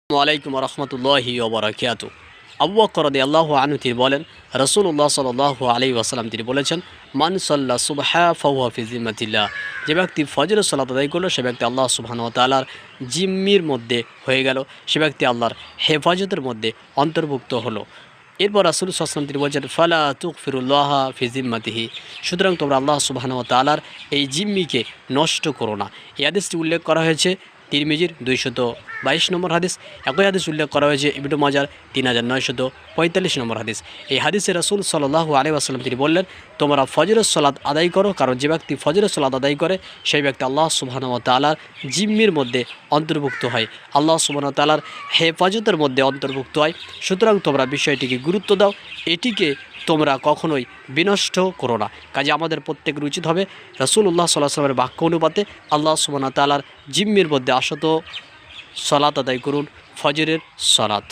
ওয়ালাইকুম রহমতুল্লাহি ওবরাকাতু। আবু বকর রাদিয়াল্লাহু আনহু তিনি বলেন, রাসূলুল্লাহ সাল্লাল্লাহু আলাইহি ওয়াসাল্লাম তিনি বলেছেন, মান সাল্লা সুবহা ফাহুয়া ফি জিম্মাতিল্লাহ। যে ব্যক্তি ফজরের সালাত আদায় করলো সে ব্যক্তি আল্লাহ সুবহানাহু ওয়া তাআলার জিম্মির মধ্যে হয়ে গেল, সে ব্যক্তি আল্লাহর হেফাজতের মধ্যে অন্তর্ভুক্ত হলো। এরপর রাসূল সাল্লাল্লাহু আলাইহি ওয়াসাল্লাম তিনি বলছেন, ফালা তুগফিরুল্লাহা ফি জিম্মাতিহি। সুতরাং তোমরা আল্লাহ সুবহানাহু ওয়া তাআলার এই জিম্মিকে নষ্ট করো না। এই হাদিসটি উল্লেখ করা হয়েছে তিরমিজির 222 নম্বর হাদিস। একই হাদিস উল্লেখ করা হয়েছে ইবনে মাজার 3945 নম্বর হাদিস। এই হাদিসে রাসূল সাল্লাল্লাহু আলাইহি ওয়াসাল্লাম তিনি বললেন, তোমরা ফজরের সালাত আদায় করো, কারণ যে ব্যক্তি ফজরের সালাত আদায় করে সেই ব্যক্তি আল্লাহ সুবহানাহু ওয়া তাআলার জিম্মির মধ্যে অন্তর্ভুক্ত হয়, আল্লাহ সুবহানাহু ওয়া তাআলার হেফাজতের মধ্যে অন্তর্ভুক্ত হয়। সুতরাং তোমরা বিষয়টিকে গুরুত্ব দাও, এটিকে তোমরা কখনোই বিনষ্ট করো না। কাজে আমাদের প্রত্যেকের উচিত হবে রাসূলুল্লাহ সাল্লাল্লাহু আলাইহি ওয়াসাল্লামের বাক্য অনুপাতে আল্লাহ সুবহানাহু ওয়া তাআলার জিম্মির মধ্যে আসত সালাত আদায় করুন, ফজরের সালাত।